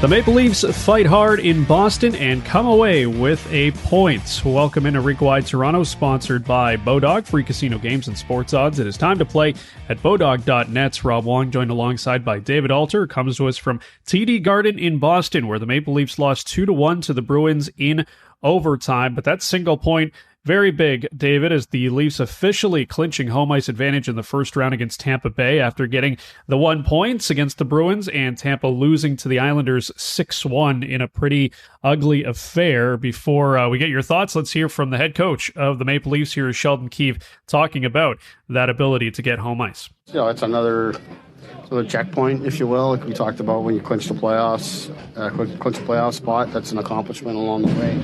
The Maple Leafs fight hard in Boston and come away with a point. Welcome into Rink-Wide Toronto, sponsored by Bodog, free casino games and sports odds. It is time to play at Bodog.net. Rob Wong joined alongside by David Alter. Comes to us from TD Garden in Boston, where the Maple Leafs lost 2-1 to the Bruins in overtime. But that single point, very big, David, as the Leafs officially clinching home ice advantage in the first round against Tampa Bay after getting the 1 point against the Bruins and Tampa losing to the Islanders 6-1 in a pretty ugly affair. Before we get your thoughts, let's hear from the head coach of the Maple Leafs. Here is Sheldon Keefe talking about that ability to get home ice. Yeah, it's another checkpoint, if you will. Like we talked about, when you clinch the playoffs, clinch the playoff spot, that's an accomplishment along the way.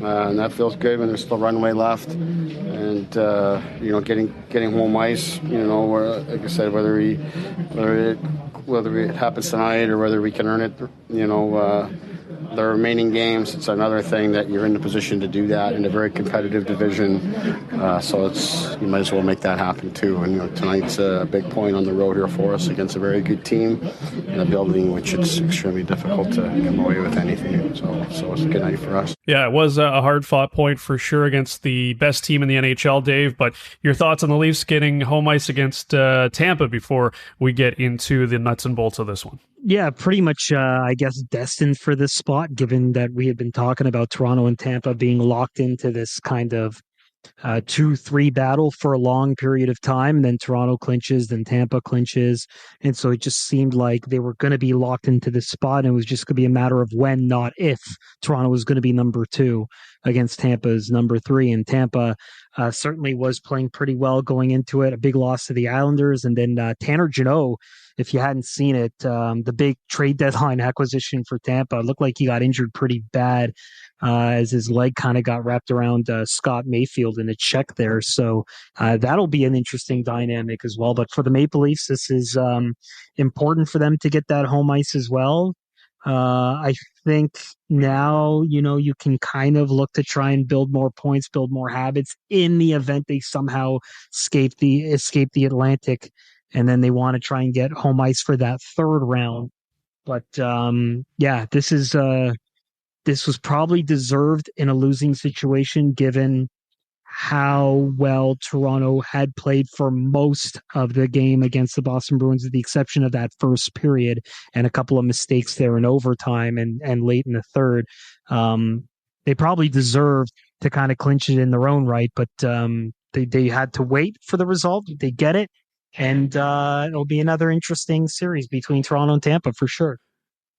And that feels good when there's still runway left. And, getting home ice, where, like I said, whether it happens tonight or whether we can earn it, the remaining games, it's another thing that you're in the position to do that in a very competitive division. So you might as well make that happen too. And tonight's a big point on the road here for us against a very good team in a building which it's extremely difficult to come away with anything. So it's a good night for us. Yeah, it was a hard-fought point for sure against the best team in the NHL, Dave. But your thoughts on the Leafs getting home ice against Tampa before we get into the nuts and bolts of this one? Yeah, pretty much, I guess, destined for this spot, given that we had been talking about Toronto and Tampa being locked into this kind of 2-3 battle for a long period of time. And then Toronto clinches, then Tampa clinches. And so it just seemed like they were going to be locked into this spot. And it was just going to be a matter of when, not if, Toronto was going to be number 2 against Tampa's number 3. And Tampa certainly was playing pretty well going into it. A big loss to the Islanders. And then Tanner Jeannot, if you hadn't seen it, the big trade deadline acquisition for Tampa, it looked like he got injured pretty bad as his leg kind of got wrapped around Scott Mayfield in a check there. So that'll be an interesting dynamic as well. But for the Maple Leafs, this is important for them to get that home ice as well. I think now, you can kind of look to try and build more points, build more habits in the event they somehow escape the Atlantic. And then they want to try and get home ice for that third round. But this was probably deserved in a losing situation, given how well Toronto had played for most of the game against the Boston Bruins, with the exception of that first period and a couple of mistakes there in overtime and late in the third. They probably deserved to kind of clinch it in their own right, but they had to wait for the result. They get it. And it'll be another interesting series between Toronto and Tampa for sure.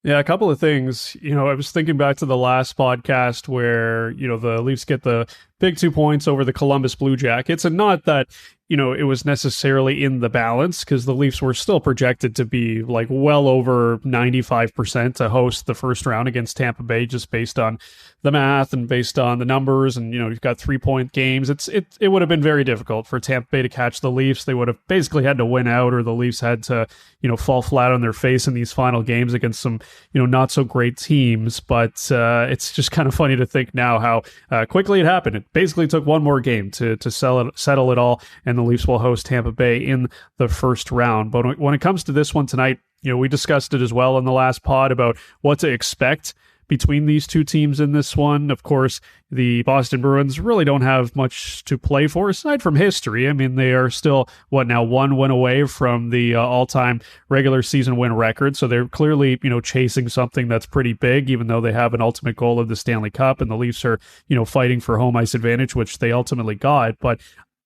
Yeah, a couple of things. I was thinking back to the last podcast where, the Leafs get the big 2 points over the Columbus Blue Jackets, and not that, it was necessarily in the balance, because the Leafs were still projected to be like well over 95% to host the first round against Tampa Bay, just based on the math and based on the numbers. And, you've got 3-point games. It would have been very difficult for Tampa Bay to catch the Leafs. They would have basically had to win out, or the Leafs had to, fall flat on their face in these final games against some, not so great teams. But it's just kind of funny to think now how quickly it happened. It basically took one more game to settle it all, and the Leafs will host Tampa Bay in the first round. But when it comes to this one tonight, we discussed it as well in the last pod about what to expect between these two teams in this one. Of course, the Boston Bruins really don't have much to play for aside from history. I mean, they are still, one win away from the all-time regular season win record. So they're clearly, chasing something that's pretty big, even though they have an ultimate goal of the Stanley Cup, and the Leafs are, fighting for home ice advantage, which they ultimately got. But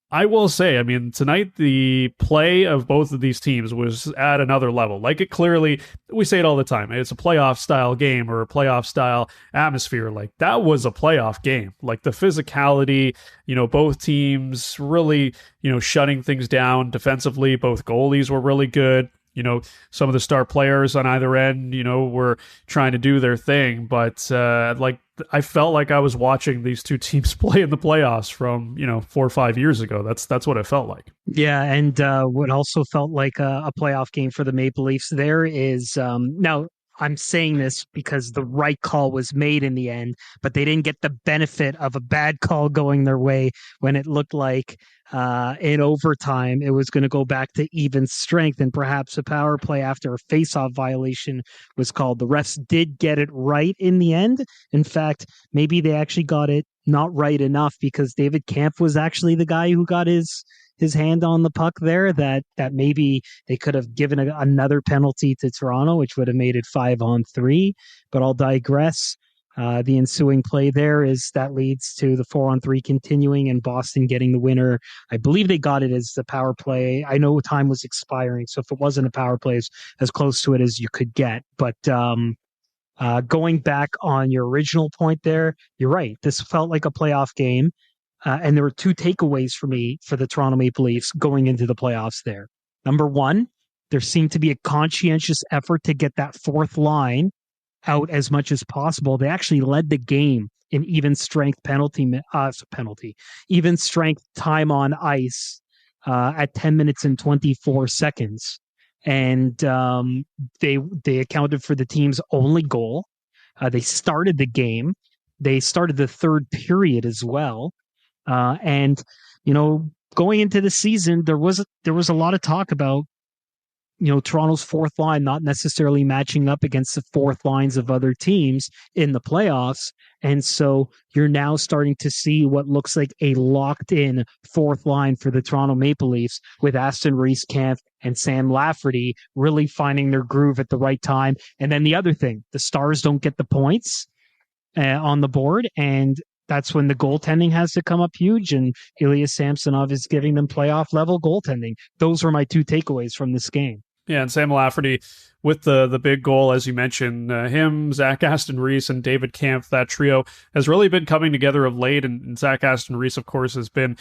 I will say, tonight the play of both of these teams was at another level. Like, it clearly, we say it all the time, it's a playoff style game or a playoff style atmosphere. Like, that was a playoff game. Like, the physicality, both teams really, shutting things down defensively. Both goalies were really good. Some of the star players on either end, were trying to do their thing. But I felt like I was watching these two teams play in the playoffs from, 4 or 5 years ago. That's what it felt like. Yeah, and what also felt like a playoff game for the Maple Leafs there is now I'm saying this because the right call was made in the end, but they didn't get the benefit of a bad call going their way when it looked like in overtime it was going to go back to even strength, and perhaps a power play after a face-off violation was called. The refs did get it right in the end. In fact, maybe they actually got it not right enough, because David Kampf was actually the guy who got his hand on the puck there, that maybe they could have given another penalty to Toronto, which would have made it 5-on-3. But I'll digress. The ensuing play there is that leads to the 4-on-3 continuing and Boston getting the winner. I believe they got it as the power play. I know time was expiring, so if it wasn't a power play, it's as close to it as you could get. But going back on your original point there, you're right. This felt like a playoff game. And there were two takeaways for me for the Toronto Maple Leafs going into the playoffs there. Number one, there seemed to be a conscientious effort to get that fourth line out as much as possible. They actually led the game in even strength even strength time on ice at 10 minutes and 24 seconds. And they accounted for the team's only goal. They started the game. They started the third period as well. And, going into the season, there was a lot of talk about, Toronto's fourth line not necessarily matching up against the fourth lines of other teams in the playoffs. And so you're now starting to see what looks like a locked in fourth line for the Toronto Maple Leafs, with Aston Reese-Kampf and Sam Lafferty really finding their groove at the right time. And then the other thing, the Stars don't get the points on the board, and that's when the goaltending has to come up huge, and Ilya Samsonov is giving them playoff level goaltending. Those were my two takeaways from this game. Yeah, and Sam Lafferty with the big goal, as you mentioned, him, Zach Aston Reese, and David Kampf, that trio has really been coming together of late. And Zach Aston Reese, of course, has been,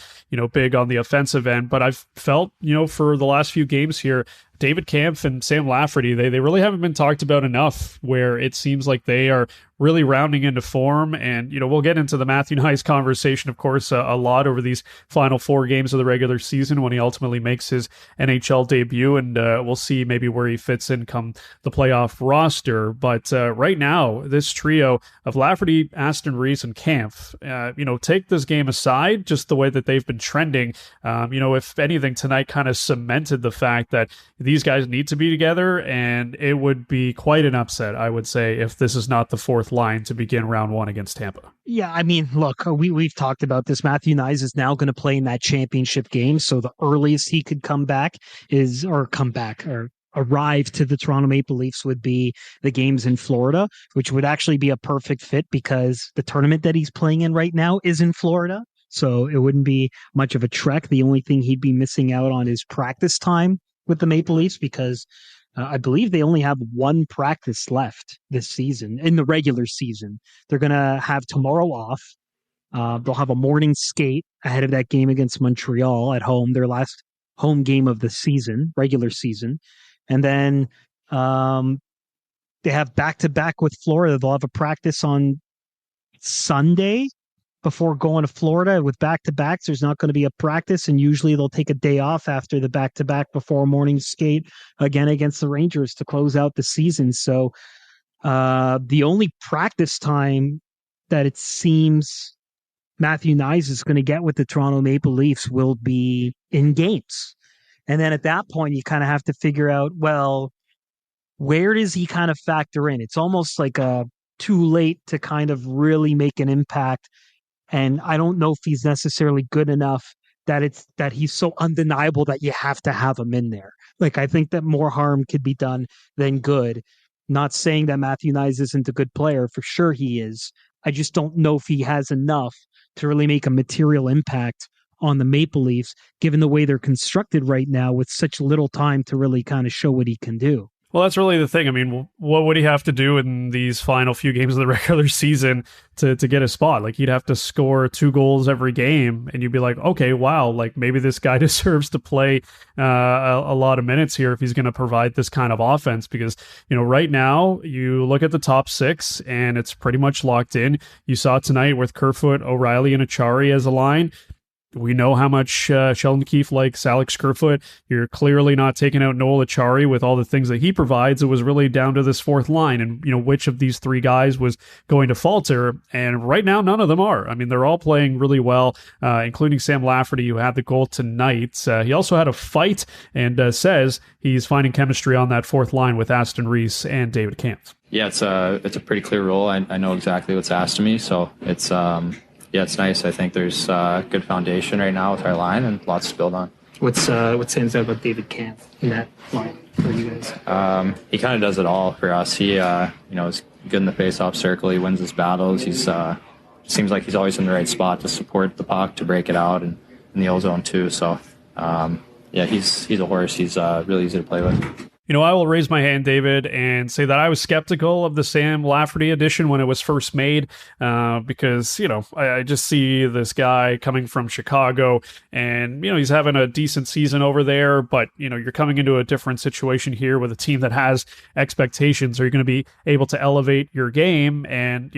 big on the offensive end. But I've felt, for the last few games here, David Kampf and Sam Lafferty, they really haven't been talked about enough, where it seems like they are really rounding into form. And, we'll get into the Matthew Knies conversation, of course, a lot over these final 4 games of the regular season when he ultimately makes his NHL debut. And we'll see maybe where he fits in come the playoff roster. But right now, this trio of Lafferty, Aston Reese, and Kampf, take this game aside, just the way that they've been trending, if anything, tonight kind of cemented the fact that these guys need to be together, and it would be quite an upset, I would say, if this is not the fourth line to begin round 1 against Tampa. Yeah, I mean, look, we've talked about this. Matthew Knies is now going to play in that championship game, so the earliest he could arrive to the Toronto Maple Leafs would be the games in Florida, which would actually be a perfect fit because the tournament that he's playing in right now is in Florida. So it wouldn't be much of a trek. The only thing he'd be missing out on is practice time with the Maple Leafs, because I believe they only have one practice left this season in the regular season. They're going to have tomorrow off. They'll have a morning skate ahead of that game against Montreal at home, their last home game of the season, regular season. And then they have back-to-back with Florida. They'll have a practice on Sunday before going to Florida. With back-to-backs, there's not going to be a practice, and usually they'll take a day off after the back-to-back before a morning skate again against the Rangers to close out the season. So the only practice time that it seems Matthew Knies is going to get with the Toronto Maple Leafs will be in games. And then at that point, you kind of have to figure out, well, where does he kind of factor in? It's almost like too late to kind of really make an impact. And I don't know if he's necessarily good enough that he's so undeniable that you have to have him in there. Like, I think that more harm could be done than good. Not saying that Matthew Knies isn't a good player. For sure he is. I just don't know if he has enough to really make a material impact on the Maple Leafs, given the way they're constructed right now with such little time to really kind of show what he can do. Well, that's really the thing. I mean, what would he have to do in these final few games of the regular season to get a spot? Like, he'd have to score 2 goals every game, and you'd be like, okay, wow, like maybe this guy deserves to play a lot of minutes here if he's going to provide this kind of offense. Because, right now, you look at the top 6, and it's pretty much locked in. You saw tonight with Kerfoot, O'Reilly, and Achari as a line. we know how much Sheldon Keefe likes Alex Kerfoot. You're clearly not taking out Noel Acciari with all the things that he provides. It was really down to this fourth line and, which of these three guys was going to falter. And right now, none of them are. I mean, they're all playing really well, including Sam Lafferty, who had the goal tonight. He also had a fight and says he's finding chemistry on that fourth line with Aston Reese and David Kampf. Yeah, it's a pretty clear role. I know exactly what's asked of me, so it's it's nice. I think there's a good foundation right now with our line and lots to build on. What stands out about David Kampf in that line for you guys? He kind of does it all for us. He is good in the face-off circle. He wins his battles. He's seems like he's always in the right spot to support the puck, to break it out, and in the O-zone too. So he's a horse. He's really easy to play with. I will raise my hand, David, and say that I was skeptical of the Sam Lafferty edition when it was first made, because, I just see this guy coming from Chicago and, he's having a decent season over there, but, you're coming into a different situation here with a team that has expectations. Are you going to be able to elevate your game? And,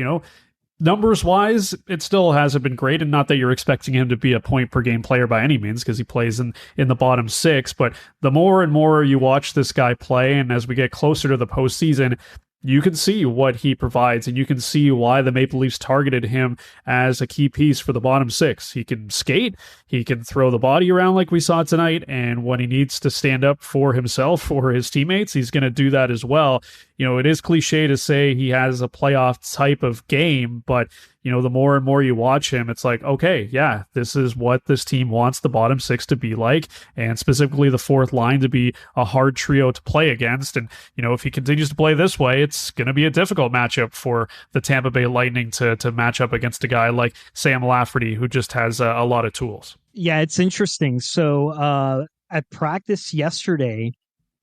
numbers wise, it still hasn't been great, and not that you're expecting him to be a point per game player by any means, because he plays in the bottom six. But the more and more you watch this guy play, and as we get closer to the postseason, you can see what he provides, and you can see why the Maple Leafs targeted him as a key piece for the bottom six. He can skate, he can throw the body around like we saw tonight, and when he needs to stand up for himself or his teammates, he's going to do that as well. It is cliche to say he has a playoff type of game, but the more and more you watch him, it's like, okay, yeah, this is what this team wants the bottom six to be like, and specifically the fourth line to be a hard trio to play against. And, if he continues to play this way, it's going to be a difficult matchup for the Tampa Bay Lightning to match up against a guy like Sam Lafferty, who just has a lot of tools. Yeah, it's interesting. So at practice yesterday,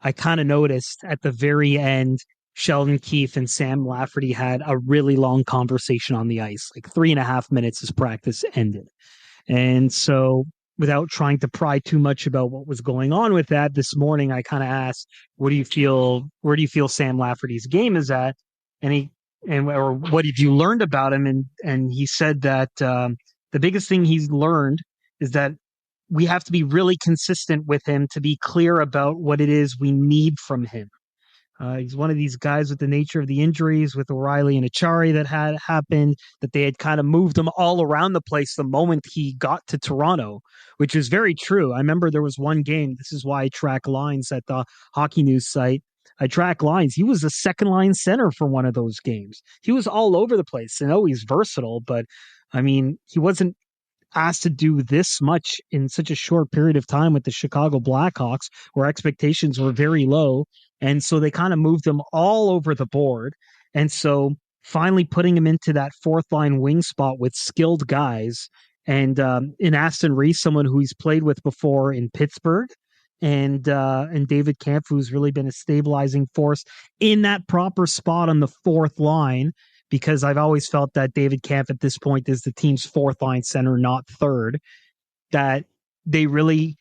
I kind of noticed at the very end, Sheldon Keefe and Sam Lafferty had a really long conversation on the ice, like 3.5 minutes as practice ended. And so without trying to pry too much about what was going on with that, this morning I kind of asked, where do you feel Sam Lafferty's game is at? Or what have you learned about him? And he said that the biggest thing he's learned is that we have to be really consistent with him to be clear about what it is we need from him. He's one of these guys with the nature of the injuries with O'Reilly and Acciari that had happened, that they had kind of moved him all around the place the moment he got to Toronto, which is very true. I remember there was one game. This is why I track lines at the Hockey News site. I track lines. He was a second line center for one of those games. He was all over the place. I know he's versatile, but I mean, he wasn't asked to do this much in such a short period of time with the Chicago Blackhawks, where expectations were very low. And so they kind of moved him all over the board. And so finally putting him into that fourth line wing spot with skilled guys, and in Aston Reese, someone who he's played with before in Pittsburgh, and David Kampf, who's really been a stabilizing force in that proper spot on the fourth line, because I've always felt that David Kampf at this point is the team's fourth line center, not third, that they really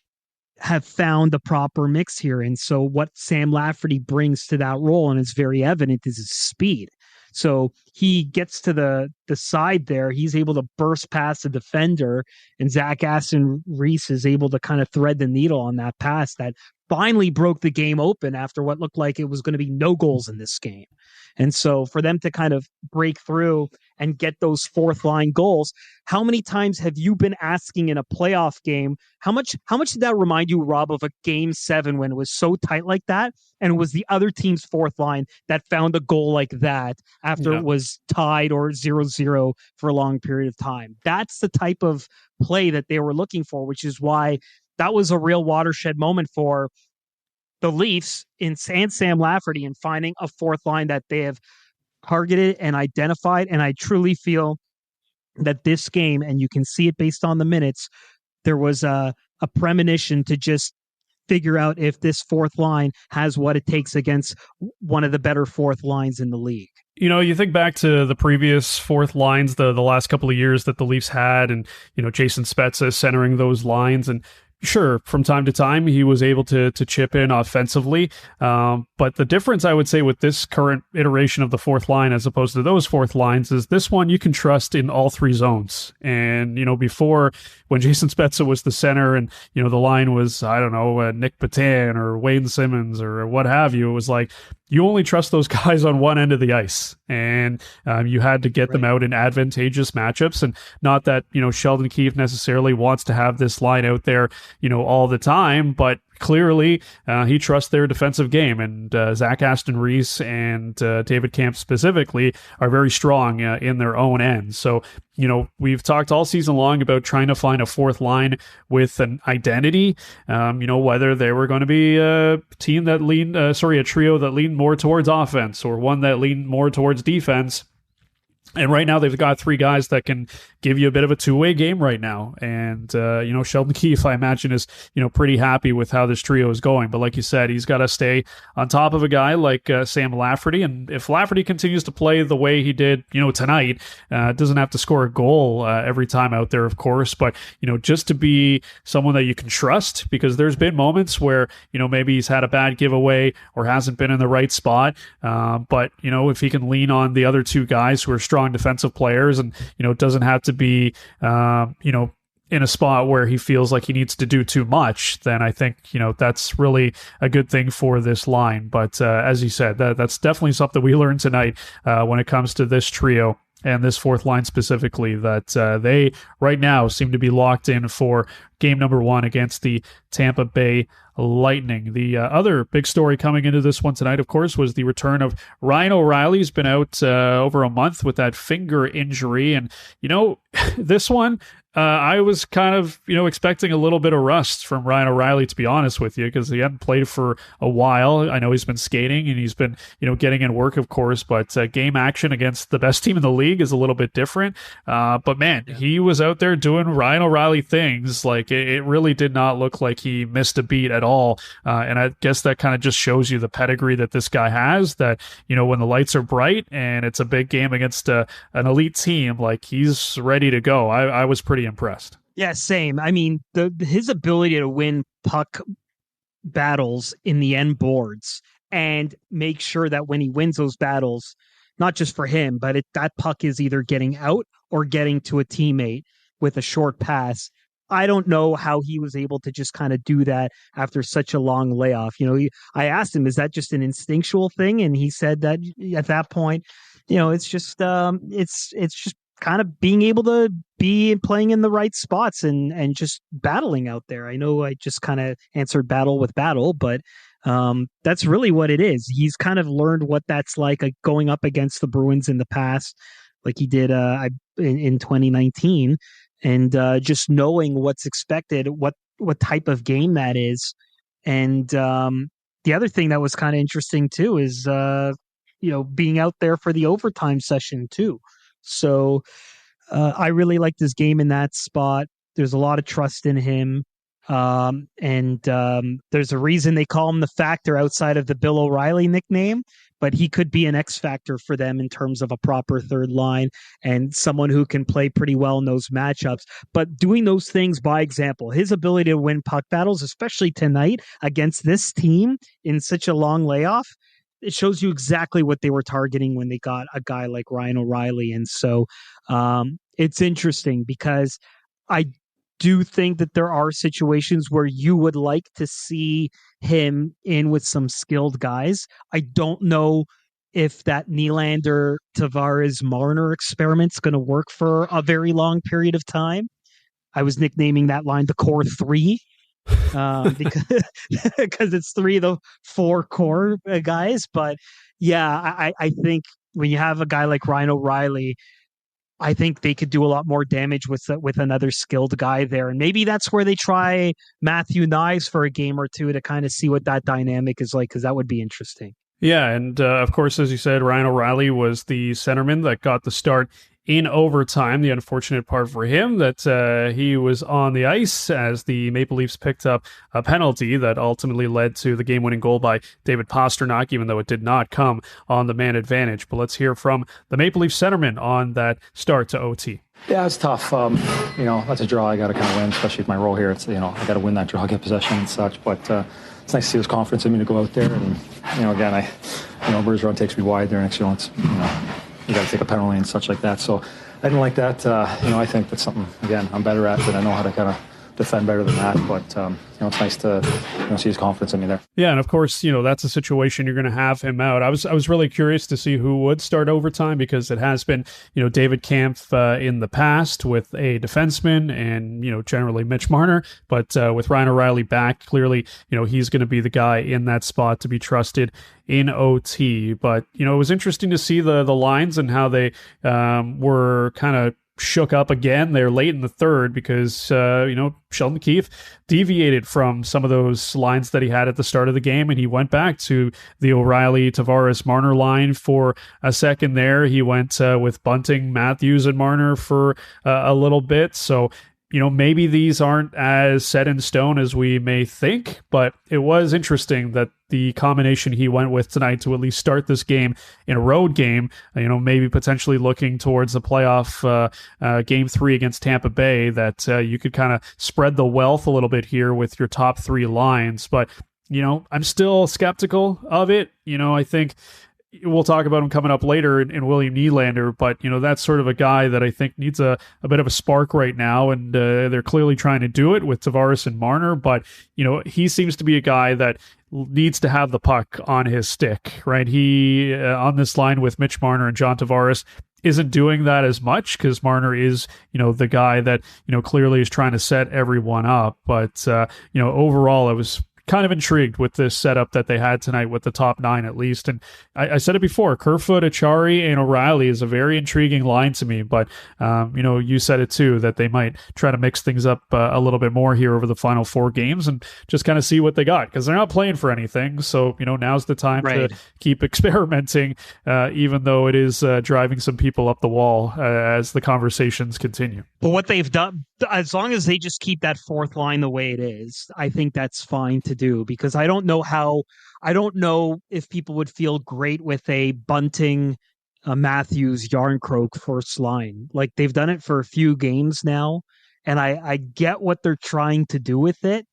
have found the proper mix here. And so what Sam Lafferty brings to that role, and it's very evident, is his speed. So he gets to the side there. He's able to burst past the defender, and Zach Aston Reese is able to kind of thread the needle on that pass that finally broke the game open after what looked like it was going to be no goals in this game. And so for them to kind of break through and get those fourth line goals, how many times have you been asking in a playoff game, how much did that remind you, Rob, of a game 7 when it was so tight like that? And it was the other team's fourth line that found a goal like that after it was tied or 0-0 for a long period of time. That's the type of play that they were looking for, which is why that was a real watershed moment for the Leafs and Sam Lafferty in finding a fourth line that they have targeted and identified. And I truly feel that this game, and you can see it based on the minutes, there was a premonition to just figure out if this fourth line has what it takes against one of the better fourth lines in the league. You think back to the previous fourth lines, the last couple of years that the Leafs had, and, Jason Spezza centering those lines, and sure, from time to time, he was able to chip in offensively. But the difference, I would say, with this current iteration of the fourth line as opposed to those fourth lines is this one you can trust in all three zones. And, before, when Jason Spezza was the center and, the line was, I don't know, Nick Patan or Wayne Simmons or what have you, it was like, you only trust those guys on one end of the ice, and you had to get them out in advantageous matchups. And not that, Sheldon Keefe necessarily wants to have this line out there, all the time, but clearly he trusts their defensive game. And Zach Aston Reese and David Kampf specifically are very strong in their own end. So, we've talked all season long about trying to find a fourth line with an identity, whether they were going to be a team that a trio that leaned more towards offense or one that leaned more towards defense. And right now they've got three guys that can give you a bit of a two-way game right now. And, Sheldon Keefe, I imagine, is, pretty happy with how this trio is going. But like you said, he's got to stay on top of a guy like Sam Lafferty. And if Lafferty continues to play the way he did, tonight, doesn't have to score a goal every time out there, of course. But, just to be someone that you can trust, because there's been moments where, maybe he's had a bad giveaway or hasn't been in the right spot. But, if he can lean on the other two guys who are strong defensive players and, doesn't have to be, in a spot where he feels like he needs to do too much, then I think, that's really a good thing for this line. But as you said, that's definitely something we learned tonight when it comes to this trio and this fourth line specifically, that they right now seem to be locked in for game number one against the Tampa Bay Lightning. The other big story coming into this one tonight, of course, was the return of Ryan O'Reilly. He's been out over a month with that finger injury. And, this one, I was kind of, expecting a little bit of rust from Ryan O'Reilly, to be honest with you, because he hadn't played for a while. I know he's been skating and he's been, getting in work, of course, but game action against the best team in the league is a little bit different. But man, he was out there doing Ryan O'Reilly things. Like it really did not look like he missed a beat at all. And I guess that kind of just shows you the pedigree that this guy has, that, when the lights are bright and it's a big game against an elite team, like he's ready to go. I was pretty impressed. Yeah, same. I mean, his ability to win puck battles in the end boards and make sure that when he wins those battles, not just for him, but that puck is either getting out or getting to a teammate with a short pass. I don't know how he was able to just kind of do that after such a long layoff. I asked him, is that just an instinctual thing? And he said that at that point, it's just kind of being able to be playing in the right spots and just battling out there. I know I just kind of answered battle with battle, but that's really what it is. He's kind of learned what that's like going up against the Bruins in the past, like he did in 2019, and just knowing what's expected, what type of game that is. And the other thing that was kind of interesting too is being out there for the overtime session too. So I really liked his game in that spot. There's a lot of trust in him. And there's a reason they call him the Factor outside of the Bill O'Reilly nickname, but he could be an X factor for them in terms of a proper third line and someone who can play pretty well in those matchups. But doing those things by example, his ability to win puck battles, especially tonight against this team in such a long layoff, it shows you exactly what they were targeting when they got a guy like Ryan O'Reilly. And so it's interesting because I do think that there are situations where you would like to see him in with some skilled guys. I don't know if that Nylander, Tavares, Marner experiment's going to work for a very long period of time. I was nicknaming that line the Core 3. Because it's 3 of the 4 core guys. But yeah, I think when you have a guy like Ryan O'Reilly, I think they could do a lot more damage with another skilled guy there. And maybe that's where they try Matthew Knies for a game or two to kind of see what that dynamic is like, because that would be interesting. Yeah, and of course, as you said, Ryan O'Reilly was the centerman that got the start in overtime. The unfortunate part for him that he was on the ice as the Maple Leafs picked up a penalty that ultimately led to the game-winning goal by David Pastrnak, even though it did not come on the man advantage. But let's hear from the Maple Leafs centerman on that start to OT. Yeah, it's tough. That's a draw I got to kind of win, especially with my role here. It's, I got to win that draw, get possession and such. But it's nice to see his confidence in me to go out there. And, again, Bergeron takes me wide there next year. You got to take a penalty and such like that. So I didn't like that. I think that's something, again, I'm better at, but I know how to kind of defend better than that. But, it's nice to see his confidence in me there. Yeah, and of course, that's a situation you're going to have him out. I was really curious to see who would start overtime, because it has been, David Kampf in the past with a defenseman and, generally Mitch Marner. But with Ryan O'Reilly back, clearly, he's going to be the guy in that spot to be trusted in OT. But, it was interesting to see the lines and how they were kind of shook up again there late in the third, because Sheldon Keefe deviated from some of those lines that he had at the start of the game, and he went back to the O'Reilly, Tavares, Marner line for a second there. He went with Bunting, Matthews, and Marner for a little bit. So maybe these aren't as set in stone as we may think, but it was interesting that the combination he went with tonight to at least start this game in a road game, maybe potentially looking towards the playoff game 3 against Tampa Bay, that you could kind of spread the wealth a little bit here with your top 3 lines. But, I'm still skeptical of it. I think we'll talk about him coming up later in William Nylander, but that's sort of a guy that I think needs a bit of a spark right now, and they're clearly trying to do it with Tavares and Marner. But he seems to be a guy that needs to have the puck on his stick, right? He on this line with Mitch Marner and John Tavares isn't doing that as much, because Marner is the guy that clearly is trying to set everyone up. But overall, I was kind of intrigued with this setup that they had tonight with the top 9 at least. And I said it before, Kerfoot, Achari, and O'Reilly is a very intriguing line to me. But, you said it too, that they might try to mix things up a little bit more here over the final 4 games and just kind of see what they got, because they're not playing for anything. So, now's the time to keep experimenting, even though it is driving some people up the wall as the conversations continue. But what they've done, as long as they just keep that 4th line the way it is, I think that's fine to do, because I don't know if people would feel great with a Bunting, Matthews, Yarncroke first line. Like, they've done it for a few games now, and I get what they're trying to do with it.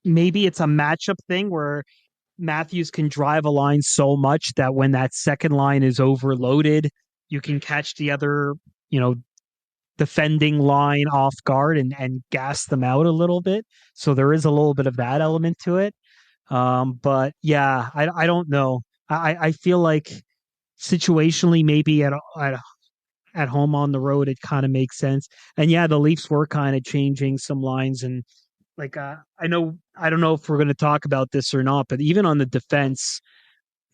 Maybe it's a matchup thing where Matthews can drive a line so much that when that second line is overloaded, you can catch the other, defending line off guard and gas them out a little bit. So there is a little bit of that element to it. But yeah, I don't know. I feel like situationally, maybe at home on the road, it kind of makes sense. And yeah, the Leafs were kind of changing some lines, and like, I don't know if we're going to talk about this or not, but even on the defense,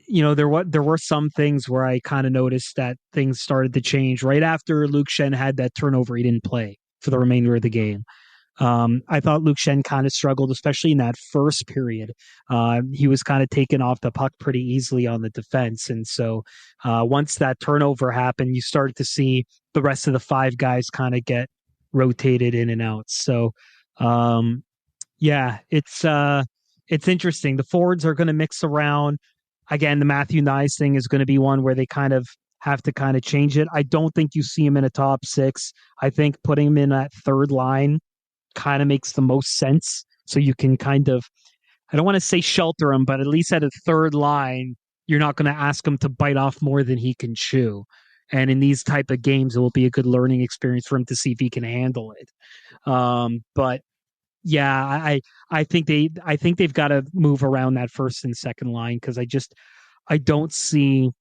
there were some things where I kind of noticed that things started to change right after Luke Schenn had that turnover. He didn't play for the remainder of the game. I thought Luke Schenn kind of struggled, especially in that first period. He was kind of taken off the puck pretty easily on the defense. And so once that turnover happened, you started to see the rest of the 5 guys kind of get rotated in and out. So yeah, it's interesting. The forwards are going to mix around. Again, the Matthew Nyes thing is going to be one where they kind of have to kind of change it. I don't think you see him in a top 6. I think putting him in that 3rd line kind of makes the most sense. So you can kind of, I don't want to say shelter him, but at least at a 3rd line, you're not going to ask him to bite off more than he can chew. And in these type of games, it will be a good learning experience for him to see if he can handle it. But yeah, I think they've got to move around that 1st and 2nd line, because I don't see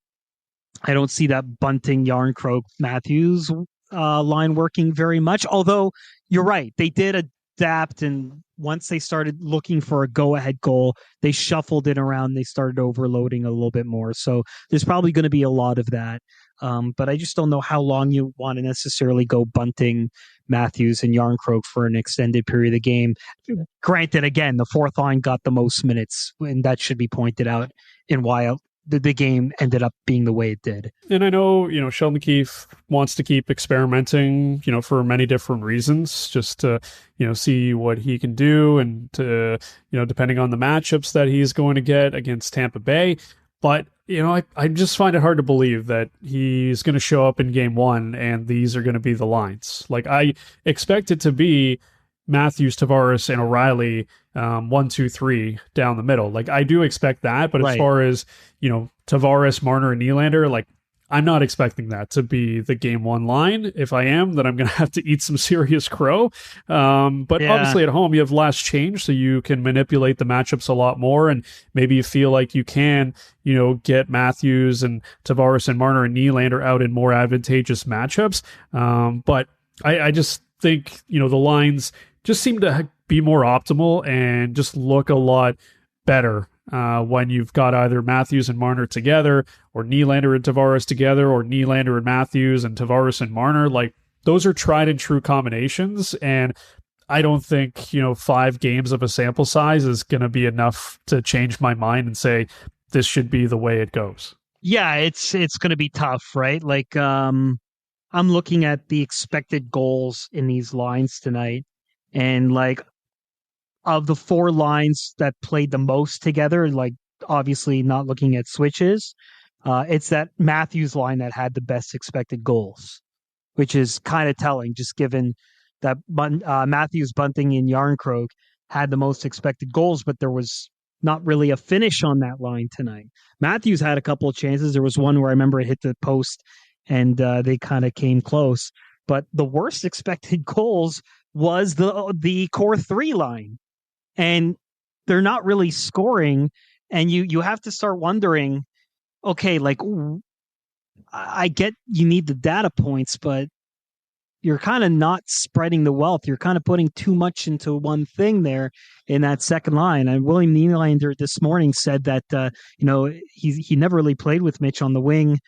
that Bunting, Yarncroke, Matthews line working very much. Although you're right, they did adapt, and once they started looking for a go-ahead goal, they shuffled it around. They started overloading a little bit more. So there's probably going to be a lot of that. But I just don't know how long you want to necessarily go Bunting, Matthews, and Yarncroke for an extended period of the game. Granted, again, the 4th line got the most minutes, and that should be pointed out in why the game ended up being the way it did. And I know, Sheldon Keefe wants to keep experimenting, for many different reasons, just to, see what he can do, and to, depending on the matchups that he's going to get against Tampa Bay. But I just find it hard to believe that he's going to show up in game one and these are going to be the lines. Like, I expect it to be Matthews, Tavares, and O'Reilly, 1, 2, 3 down the middle. Like, I do expect that, but as far as, Tavares, Marner, and Nylander, like, I'm not expecting that to be the game one line. If I am, then I'm going to have to eat some serious crow. But obviously at home, you have less change, so you can manipulate the matchups a lot more. And maybe you feel like you can, get Matthews and Tavares and Marner and Nylander out in more advantageous matchups. But I just think, the lines just seem to be more optimal and just look a lot better when you've got either Matthews and Marner together, or Nylander and Tavares together, or Nylander and Matthews and Tavares and Marner. Like, those are tried and true combinations, and I don't think 5 games of a sample size is going to be enough to change my mind and say this should be the way it goes. Yeah, it's going to be tough, right? Like, I'm looking at the expected goals in these lines tonight, and like, of the 4 lines that played the most together, like obviously not looking at switches, it's that Matthews line that had the best expected goals, which is kind of telling, just given that Matthews, Bunting, and Yarncroke had the most expected goals, but there was not really a finish on that line tonight. Matthews had a couple of chances. There was one where I remember it hit the post, and they kind of came close. But the worst expected goals was the core 3 line. And they're not really scoring, and you have to start wondering, okay, like, I get you need the data points, but you're kind of not spreading the wealth. You're kind of putting too much into one thing there in that second line. And William Nylander this morning said that he never really played with Mitch on the wing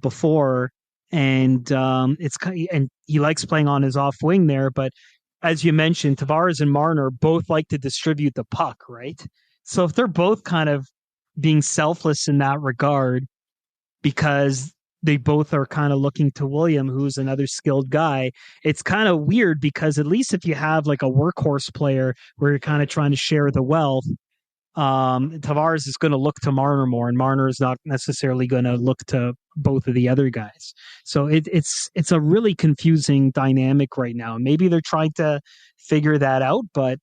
before, and and he likes playing on his off wing there, but as you mentioned, Tavares and Marner both like to distribute the puck, right? So if they're both kind of being selfless in that regard, because they both are kind of looking to William, who's another skilled guy, it's kind of weird, because at least if you have like a workhorse player where you're kind of trying to share the wealth, Tavares is going to look to Marner more, and Marner is not necessarily going to look to both of the other guys. So it's a really confusing dynamic right now. Maybe they're trying to figure that out, but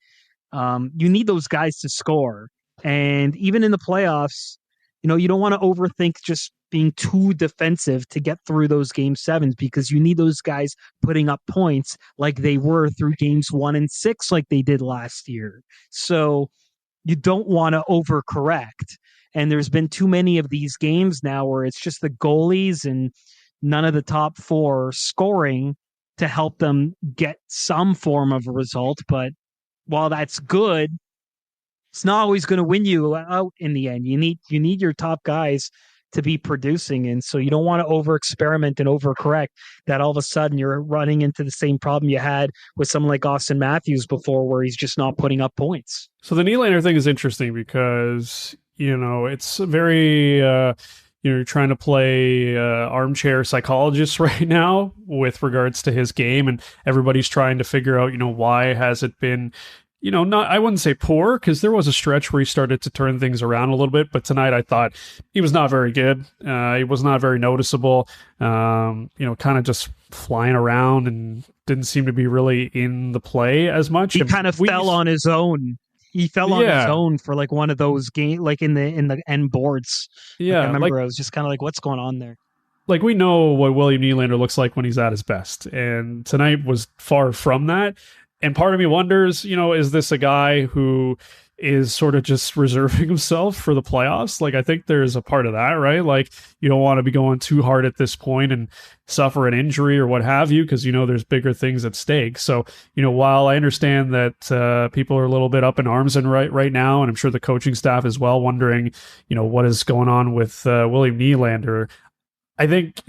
you need those guys to score. And even in the playoffs, you don't want to overthink just being too defensive to get through those game 7s, because you need those guys putting up points like they were through games 1 and 6, like they did last year. So you don't want to overcorrect. And there's been too many of these games now where it's just the goalies and none of the top 4 scoring to help them get some form of a result. But while that's good, it's not always going to win you out in the end. You need your top guys to be producing. And so you don't want to over experiment and overcorrect that all of a sudden you're running into the same problem you had with someone like Austin Matthews before, where he's just not putting up points. So the Nylander thing is interesting because, it's very, you're trying to play armchair psychologist right now with regards to his game, and everybody's trying to figure out, why has it been, I wouldn't say poor, because there was a stretch where he started to turn things around a little bit, but tonight I thought he was not very good. He was not very noticeable, kind of just flying around and didn't seem to be really in the play as much. He kind of fell on his own. He fell on his own for like one of those games, like in the end boards. Yeah. I remember I was just kind of like, what's going on there? Like, we know what William Nylander looks like when he's at his best, and tonight was far from that. And part of me wonders, is this a guy who is sort of just reserving himself for the playoffs? Like, I think there's a part of that, right? Like, you don't want to be going too hard at this point and suffer an injury or what have you, because, there's bigger things at stake. So, while I understand that people are a little bit up in arms and right now, and I'm sure the coaching staff as well, wondering, what is going on with William Nylander, I think,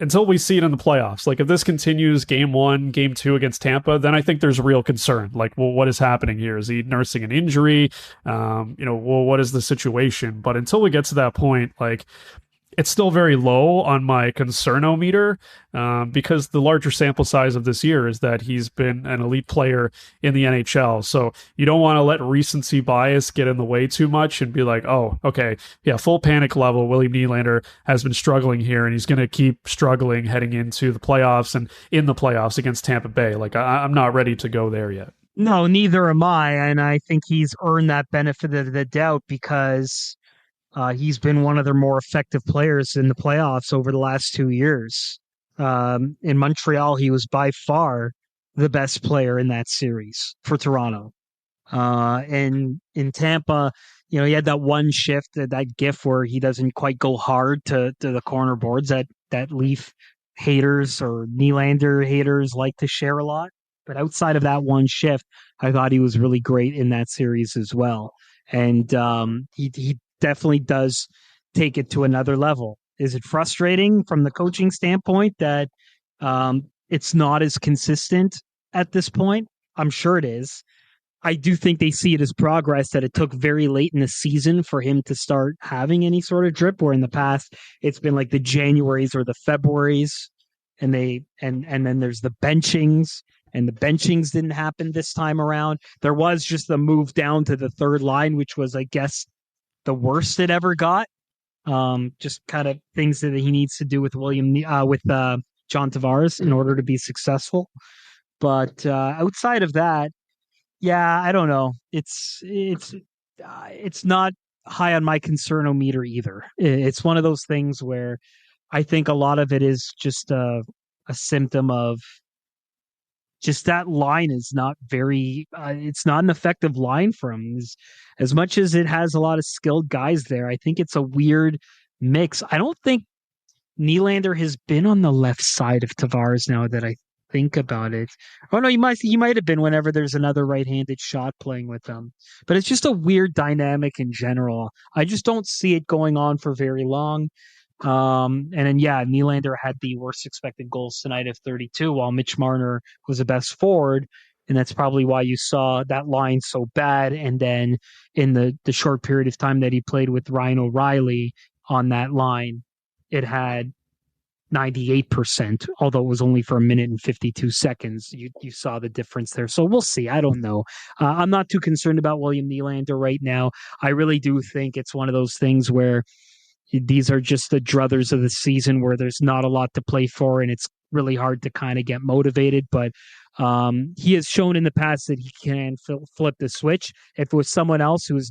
until we see it in the playoffs, like if this continues game 1, game 2 against Tampa, then I think there's real concern. Like, well, what is happening here? Is he nursing an injury? Well, what is the situation? But until we get to that point, like, it's still very low on my concernometer, because the larger sample size of this year is that he's been an elite player in the NHL. So you don't want to let recency bias get in the way too much and be like, oh, okay, yeah, full panic level. William Nylander has been struggling here, and he's going to keep struggling heading into the playoffs and in the playoffs against Tampa Bay. Like, I'm not ready to go there yet. No, neither am I. And I think he's earned that benefit of the doubt because he's been one of their more effective players in the playoffs over the last 2 years. In Montreal, he was by far the best player in that series for Toronto. And in Tampa, he had that one shift, that gif where he doesn't quite go hard to the corner boards that Leaf haters or Nylander haters like to share a lot. But outside of that one shift, I thought he was really great in that series as well. And he definitely does take it to another level. Is it frustrating from the coaching standpoint that it's not as consistent at this point? I'm sure it is. I do think they see it as progress, that it took very late in the season for him to start having any sort of drip, where in the past it's been like the Januaries or the Februaries, and then there's the benchings, and the benchings didn't happen this time around. There was just the move down to the third line, which was, I guess, the worst it ever got. Just kind of things that he needs to do with John Tavares in order to be successful. But outside of that, yeah, I don't know. It's not high on my concernometer either. It's one of those things where I think a lot of it is just a symptom of just that line is not very, it's not an effective line for him. As much as it has a lot of skilled guys there, I think it's a weird mix. I don't think Nylander has been on the left side of Tavares now that I think about it. Oh no, he might have been whenever there's another right-handed shot playing with them. But it's just a weird dynamic in general. I just don't see it going on for very long. And then, yeah, Nylander had the worst expected goals tonight of 32, while Mitch Marner was the best forward. And that's probably why you saw that line so bad. And then in the short period of time that he played with Ryan O'Reilly on that line, it had 98%, although it was only for a minute and 52 seconds. You saw the difference there. So we'll see. I don't know. I'm not too concerned about William Nylander right now. I really do think it's one of those things where these are just the druthers of the season where there's not a lot to play for and it's really hard to kind of get motivated. But he has shown in the past that he can flip the switch. If it was someone else who has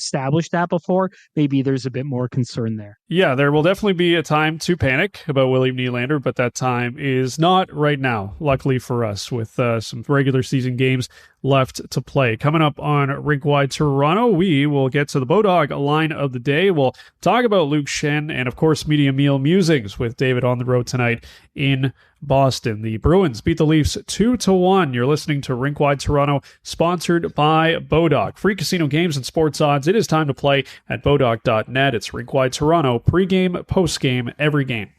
established that before, maybe there's a bit more concern there. Yeah, there will definitely be a time to panic about William Nylander, but that time is not right now, luckily for us, with some regular season games left to play. Coming up on Rink-Wide Toronto, we will get to the Bodog line of the day. We'll talk about Luke Schenn and, of course, Media Meal Musings with David on the road tonight in Boston. The Bruins beat the Leafs 2-1. You're listening to Rink-Wide Toronto, sponsored by Bodog. Free casino games and sports odds. It is time to play at bodog.net. It's Rink-Wide Toronto, pregame, postgame, every game.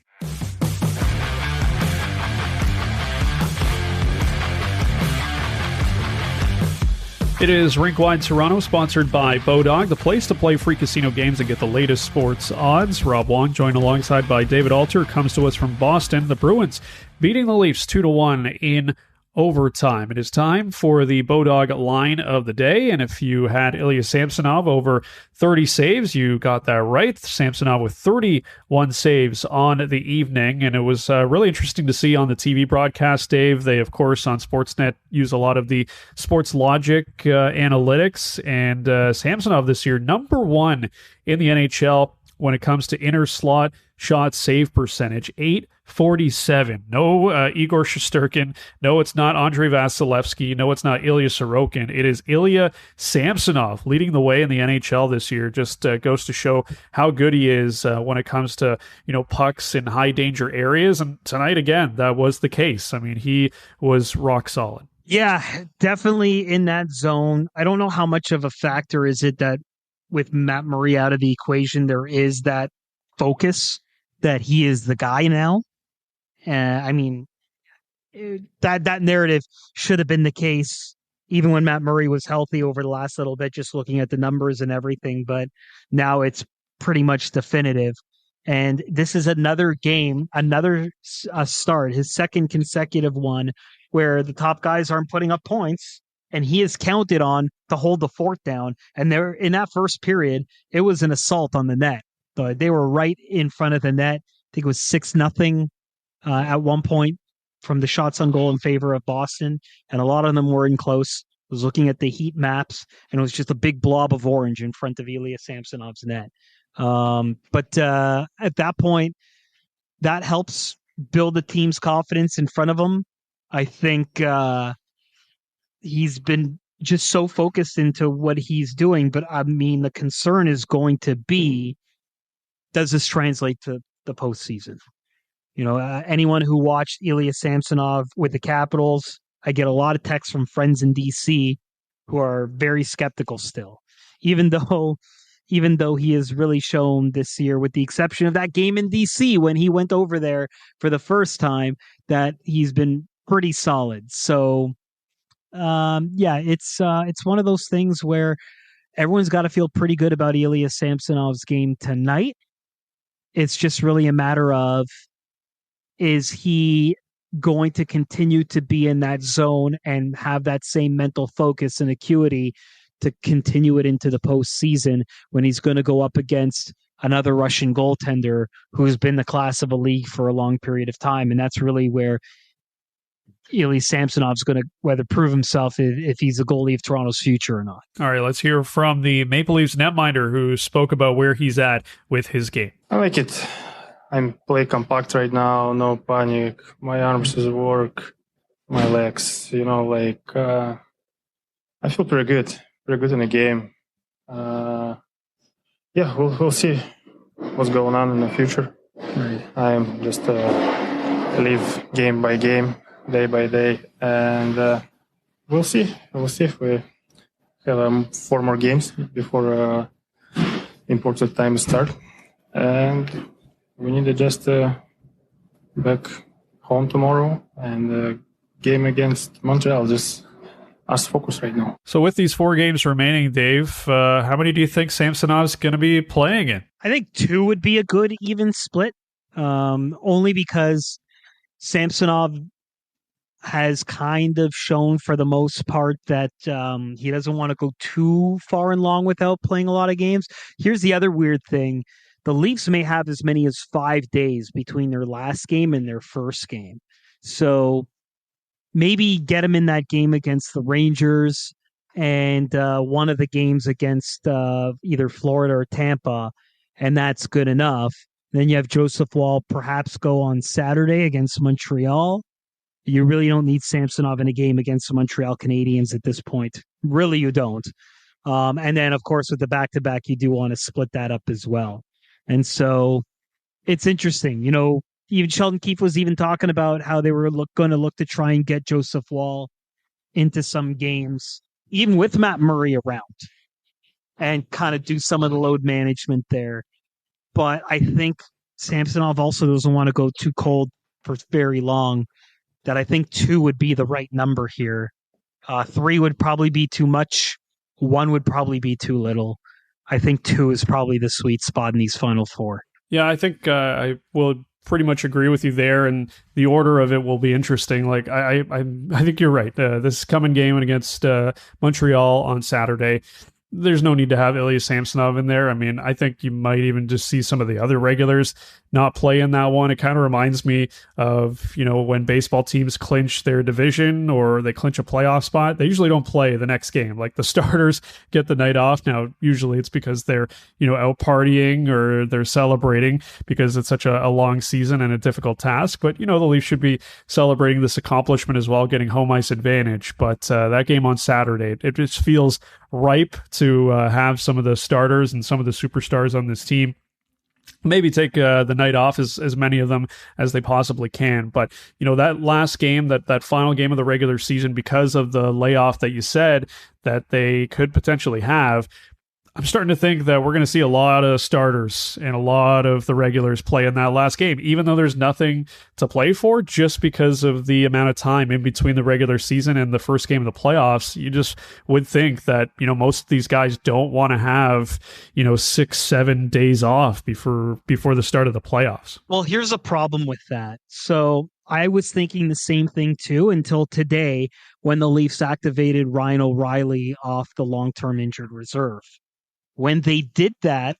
It is Rink-Wide Toronto, sponsored by Bodog, the place to play free casino games and get the latest sports odds. Rob Wong, joined alongside by David Alter, comes to us from Boston. The Bruins beating the Leafs 2-1 in overtime. It is time for the Bodog line of the day, and if you had Ilya Samsonov over 30 saves, you got that right. Samsonov with 31 saves on the evening, and it was really interesting to see on the TV broadcast, Dave. They, of course, on Sportsnet use a lot of the sports logic analytics, and Samsonov this year, number one in the NHL when it comes to inner slot shot save percentage, 847. No Igor Shesterkin. No, it's not Andrei Vasilevsky. No, it's not Ilya Sorokin. It is Ilya Samsonov leading the way in the NHL this year. Just goes to show how good he is when it comes to, pucks in high danger areas. And tonight, again, that was the case. I mean, he was rock solid. Yeah, definitely in that zone. I don't know how much of a factor is it that with Matt Murray out of the equation, there is that focus that he is the guy now. I mean, that narrative should have been the case even when Matt Murray was healthy over the last little bit, just looking at the numbers and everything. But now it's pretty much definitive. And this is another game, another start, his second consecutive one where the top guys aren't putting up points, and he is counted on to hold the fort down. And there, in that first period, it was an assault on the net. They were right in front of the net. I think it was 6-0 at one point from the shots on goal in favor of Boston, and a lot of them were in close. I was looking at the heat maps, and it was just a big blob of orange in front of Ilya Samsonov's net. But at that point, that helps build the team's confidence in front of him. I think he's been just so focused into what he's doing. But I mean, the concern is going to be, does this translate to the postseason? Anyone who watched Ilya Samsonov with the Capitals, I get a lot of texts from friends in DC who are very skeptical still, even though he has really shown this year, with the exception of that game in DC when he went over there for the first time, that he's been pretty solid. So, it's one of those things where everyone's got to feel pretty good about Ilya Samsonov's game tonight. It's just really a matter of, is he going to continue to be in that zone and have that same mental focus and acuity to continue it into the postseason when he's going to go up against another Russian goaltender who's been the class of a league for a long period of time? And that's really where Ilya Samsonov's going to prove himself if he's a goalie of Toronto's future or not. All right, let's hear from the Maple Leafs netminder who spoke about where he's at with his game. I like it. I'm play compact right now, no panic. My arms work, my legs, I feel pretty good in the game. We'll see what's going on in the future. Right. I'm just live game by game, day by day, and we'll see. We'll see if we have 4 more games before important time start, and we need to just back home tomorrow, and the game against Montreal just us focus right now. So with these 4 games remaining, Dave, how many do you think Samsonov's going to be playing in? I think 2 would be a good even split, only because Samsonov has kind of shown for the most part that he doesn't want to go too far and long without playing a lot of games. Here's the other weird thing. The Leafs may have as many as 5 days between their last game and their first game. So maybe get him in that game against the Rangers and one of the games against either Florida or Tampa, and that's good enough. Then you have Joseph Woll perhaps go on Saturday against Montreal. You really don't need Samsonov in a game against the Montreal Canadiens at this point. Really, you don't. And then, of course, with the back-to-back, you do want to split that up as well. And so it's interesting. Even Sheldon Keefe was even talking about how they were going to look to try and get Joseph Woll into some games, even with Matt Murray around, and kind of do some of the load management there. But I think Samsonov also doesn't want to go too cold for very long, that I think 2 would be the right number here. 3 would probably be too much. 1 would probably be too little. I think 2 is probably the sweet spot in these final 4. Yeah, I think I will pretty much agree with you there, and the order of it will be interesting. Like I think you're right. This coming game against Montreal on Saturday, there's no need to have Ilya Samsonov in there. I mean, I think you might even just see some of the other regulars not play in that one. It kind of reminds me of, when baseball teams clinch their division or they clinch a playoff spot, they usually don't play the next game. Like the starters get the night off. Now, usually it's because they're, out partying or they're celebrating because it's such a long season and a difficult task. But, the Leafs should be celebrating this accomplishment as well, getting home ice advantage. But that game on Saturday, it just feels ripe to have some of the starters and some of the superstars on this team maybe take the night off, as many of them as they possibly can. But, that last game, that final game of the regular season, because of the layoff that you said that they could potentially have, I'm starting to think that we're going to see a lot of starters and a lot of the regulars play in that last game, even though there's nothing to play for, just because of the amount of time in between the regular season and the first game of the playoffs. You just would think that, most of these guys don't want to have, 6-7 days off before the start of the playoffs. Well, here's a problem with that. So I was thinking the same thing too until today when the Leafs activated Ryan O'Reilly off the long-term injured reserve. When they did that,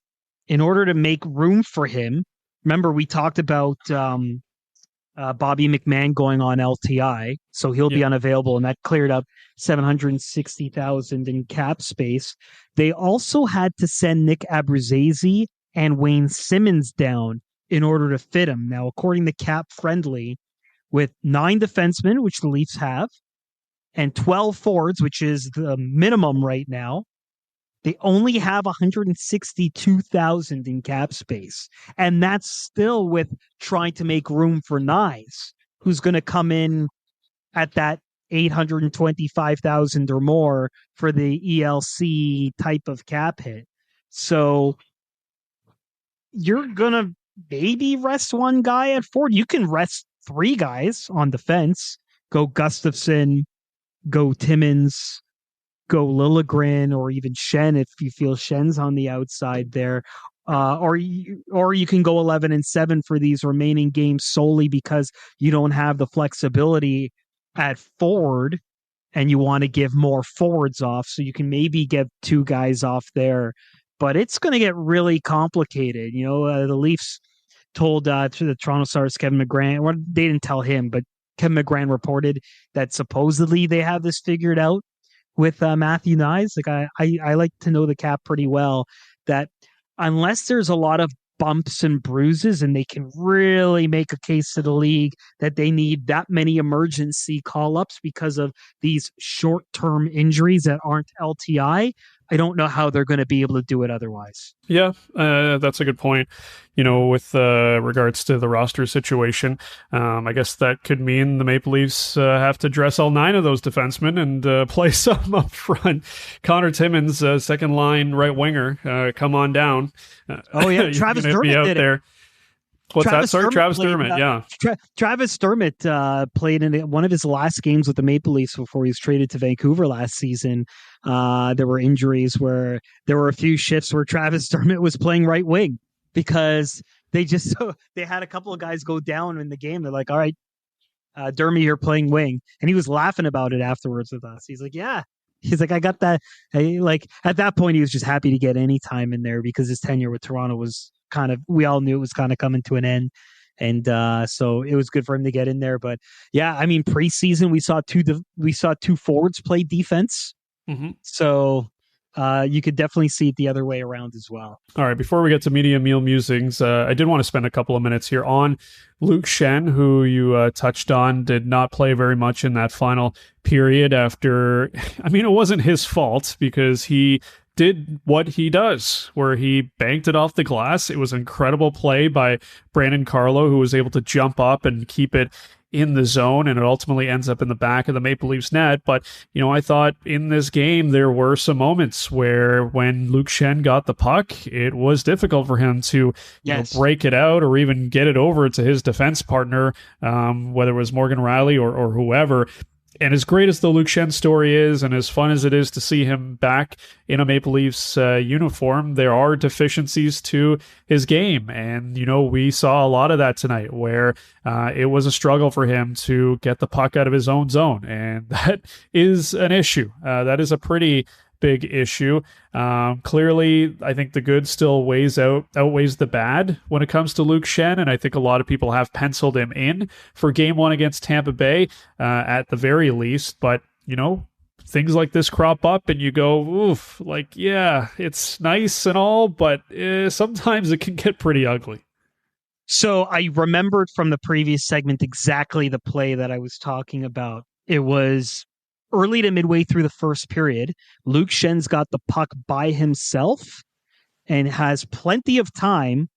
in order to make room for him, remember we talked about Bobby McMahon going on LTI, so he'll be unavailable, and that cleared up $760,000 in cap space. They also had to send Nick Abruzzese and Wayne Simmons down in order to fit him. Now, according to Cap Friendly, with 9 defensemen, which the Leafs have, and 12 forwards, which is the minimum right now, they only have $162,000 in cap space. And that's still with trying to make room for Nyes, who's going to come in at that $825,000 or more for the ELC type of cap hit. So you're going to maybe rest one guy at forward. You can rest 3 guys on defense. Go Gustafsson, go Timmins, go Liljegren, or even Shen if you feel Shen's on the outside there. Or you can go 11-7 for these remaining games solely because you don't have the flexibility at forward and you want to give more forwards off. So you can maybe get 2 guys off there. But it's going to get really complicated. The Leafs told to the Toronto Star's Kevin McGran, well, they didn't tell him, but Kevin McGran reported that supposedly they have this figured out with Matthew Nyes. Like I like to know the cap pretty well, that unless there's a lot of bumps and bruises and they can really make a case to the league that they need that many emergency call-ups because of these short-term injuries that aren't LTI, I don't know how they're going to be able to do it otherwise. Yeah, that's a good point. With regards to the roster situation, I guess that could mean the Maple Leafs have to dress all 9 of those defensemen and play some up front. Connor Timmins, second line right winger, come on down. Travis Dermott out did there. it. What's that? Sorry, Travis Dermott. Yeah, Travis Dermott played in one of his last games with the Maple Leafs before he was traded to Vancouver last season. There were injuries where there were a few shifts where Travis Dermott was playing right wing because they had a couple of guys go down in the game. They're like, "All right, Dermott, you're playing wing," and he was laughing about it afterwards with us. He's like, "Yeah." He's like, I got that. At that point, he was just happy to get any time in there because his tenure with Toronto was we all knew it was kind of coming to an end. And so it was good for him to get in there. But yeah, I mean, preseason, we saw two forwards play defense. Mm-hmm. So you could definitely see it the other way around as well. All right, before we get to media meal musings, I did want to spend a couple of minutes here on Luke Schenn, who you touched on, did not play very much in that final period after, it wasn't his fault because he did what he does, where he banked it off the glass. It was incredible play by Brandon Carlo, who was able to jump up and keep it in the zone, and it ultimately ends up in the back of the Maple Leafs net. But, I thought in this game, there were some moments where when Luke Schenn got the puck, it was difficult for him to break it out or even get it over to his defense partner, whether it was Morgan Rielly or whoever. And as great as the Luke Schenn story is, and as fun as it is to see him back in a Maple Leafs uniform, there are deficiencies to his game. And, we saw a lot of that tonight where it was a struggle for him to get the puck out of his own zone. And that is an issue. That is a pretty big issue. Clearly, I think the good still outweighs the bad when it comes to Luke Schenn, and I think a lot of people have penciled him in for Game 1 against Tampa Bay at the very least. But, things like this crop up and you go, oof, it's nice and all, but sometimes it can get pretty ugly. So I remembered from the previous segment exactly the play that I was talking about. It was early to midway through the first period. Luke Schenn's got the puck by himself and has plenty of time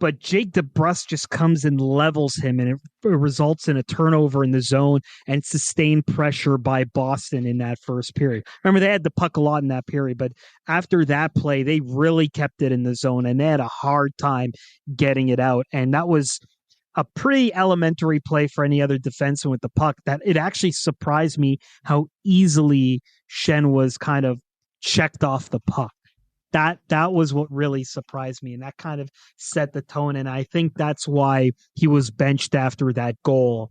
but Jake DeBrusk just comes and levels him, and it results in a turnover in the zone and sustained pressure by Boston in that first period. Remember, they had the puck a lot in that period, but after that play, they really kept it in the zone, and they had a hard time getting it out. And that was a pretty elementary play for any other defenseman with the puck. That it actually surprised me how easily Schenn was kind of checked off the puck. That was what really surprised me, and that kind of set the tone. And I think that's why he was benched after that goal,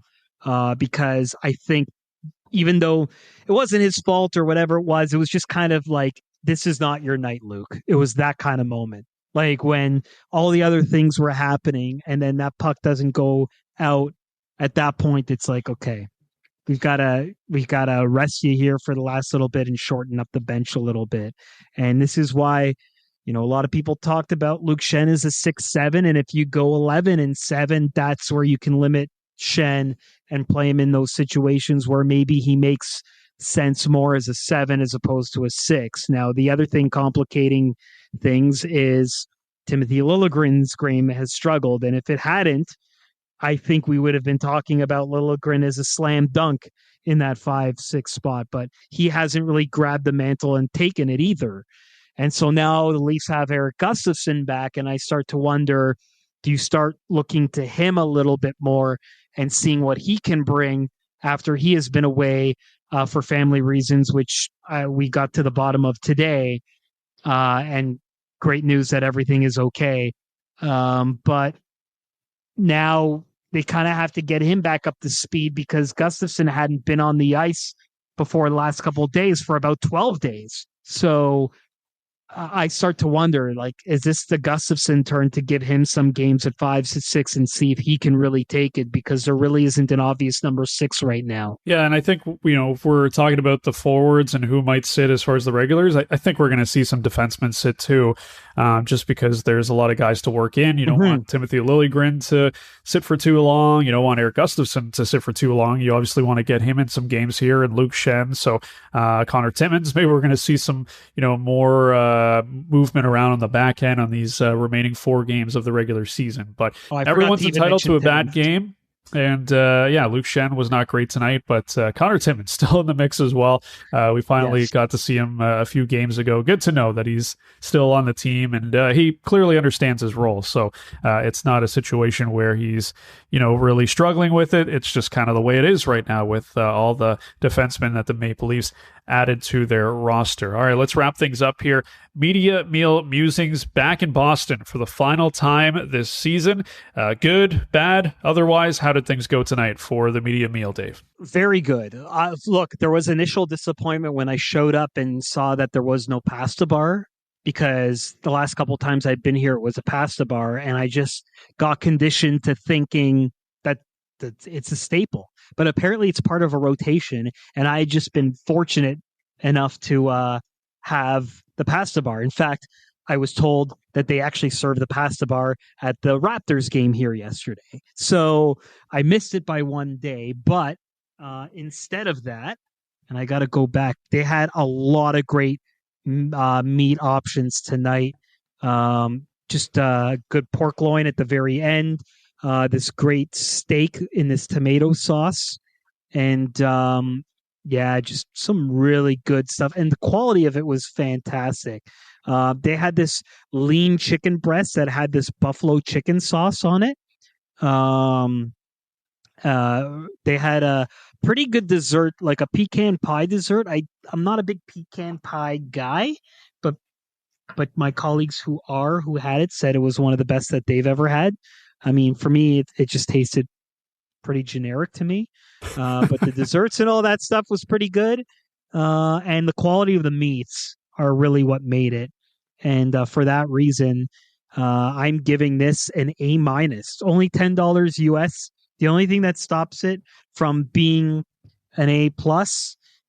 because I think even though it wasn't his fault or whatever it was just kind of like, this is not your night, Luke. It was that kind of moment, like when all the other things were happening, and then that puck doesn't go out. At that point, it's like, okay, we've got to rest you here for the last little bit and shorten up the bench a little bit. And this is why, a lot of people talked about Luke Schenn as a 6-7. And if you go 11-7, that's where you can limit Schenn and play him in those situations where maybe he makes sense more as a 7 as opposed to a 6. Now, the other thing complicating things is Timothy Liljegren's game has struggled. And if it hadn't, I think we would have been talking about Liljegren as a slam dunk in that 5-6 spot, but he hasn't really grabbed the mantle and taken it either. And so now the Leafs have Erik Gustafsson back, and I start to wonder, do you start looking to him a little bit more and seeing what he can bring after he has been away for family reasons, which we got to the bottom of today, and great news that everything is okay. But now they kind of have to get him back up to speed because Gustafsson hadn't been on the ice before the last couple of days for about 12 days. So I start to wonder, like, is this the Gustafsson turn to give him some games at 5-6 and see if he can really take it? Because there really isn't an obvious number 6 right now. Yeah, and I think, if we're talking about the forwards and who might sit as far as the regulars, I think we're going to see some defensemen sit too, just because there's a lot of guys to work in. You don't want Timothy Liljegren to sit for too long. You don't want Erik Gustafsson to sit for too long. You obviously want to get him in some games here, and Luke Schenn. So Connor Timmins, maybe we're going to see some, more movement around on the back end on these remaining 4 games of the regular season. But everyone's entitled to a bad game. And Luke Schenn was not great tonight, but Connor Timmins still in the mix as well. We finally got to see him a few games ago. Good to know that he's still on the team, and he clearly understands his role. So it's not a situation where he's, really struggling with it. It's just kind of the way it is right now with all the defensemen that the Maple Leafs added to their roster. All right, let's wrap things up here. Media Meal Musings back in Boston for the final time this season. Good, bad, otherwise, how did things go tonight for the Media Meal, Dave? Very good. Look, there was initial disappointment when I showed up and saw that there was no pasta bar, because the last couple times I've been here, it was a pasta bar, and I just got conditioned to thinking that it's a staple. But apparently it's part of a rotation, and I had just been fortunate enough to have the pasta bar. In fact, I was told that they actually served the pasta bar at the Raptors game here yesterday. So I missed it by one day, but instead of that, and I got to go back, they had a lot of great meat options tonight. Just good pork loin at the very end. This great steak in this tomato sauce, and just some really good stuff. And the quality of it was fantastic. They had this lean chicken breast that had this buffalo chicken sauce on it. They had a pretty good dessert, like a pecan pie dessert. I'm not a big pecan pie guy, but my colleagues who had it said it was one of the best that they've ever had. I mean, for me, it just tasted pretty generic to me. But the desserts and all that stuff was pretty good. And the quality of the meats are really what made it. And for that reason, I'm giving this an A-. Only $10 US. The only thing that stops it from being an A+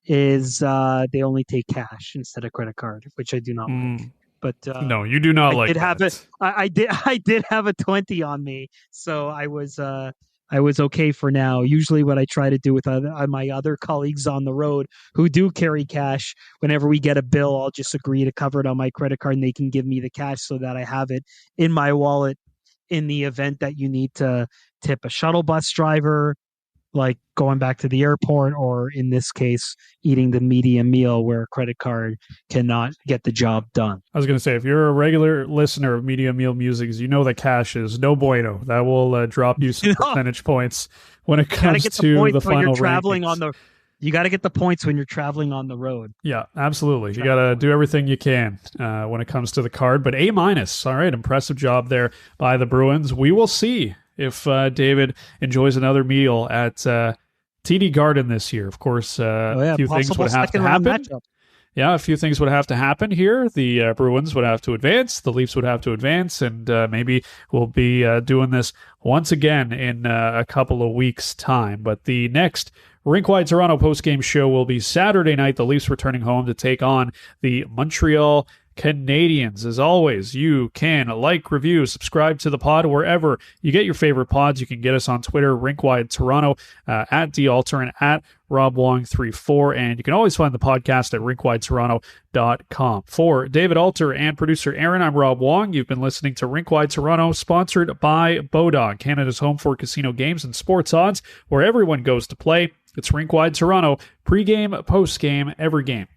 is they only take cash instead of credit card, which I do not like. But no, you do not like that. I did have a 20 on me, so I was okay for now. Usually what I try to do with my other colleagues on the road who do carry cash, whenever we get a bill, I'll just agree to cover it on my credit card and they can give me the cash so that I have it in my wallet in the event that you need to tip a shuttle bus driver, like going back to the airport, or in this case, eating the medium meal where a credit card cannot get the job done. I was going to say, if you're a regular listener of medium meal musings, you know that cash is no bueno. That will drop you some percentage points when it comes to the final rankings. You got to get the points when you're traveling on the road. Yeah, absolutely. You got to do everything you can when it comes to the card. But A-. All right, impressive job there by the Bruins. We will see if David enjoys another meal at TD Garden this year. Of course, a few things would have to happen. Yeah, a few things would have to happen here. The Bruins would have to advance. The Leafs would have to advance. And maybe we'll be doing this once again in a couple of weeks' time. But the next Rink-Wide Toronto postgame show will be Saturday night. The Leafs returning home to take on the Montreal Canadiens. As always, you can like, review, subscribe to the pod wherever you get your favorite pods. You can get us on Twitter, Rink-Wide Toronto, at DAlter and at RobWong34. And you can always find the podcast at rinkwidetoronto.com. For David Alter and producer Aaron, I'm Rob Wong. You've been listening to Rink-Wide Toronto, sponsored by Bodog, Canada's home for casino games and sports odds, where everyone goes to play. It's Rink-Wide Toronto, pregame, postgame, every game.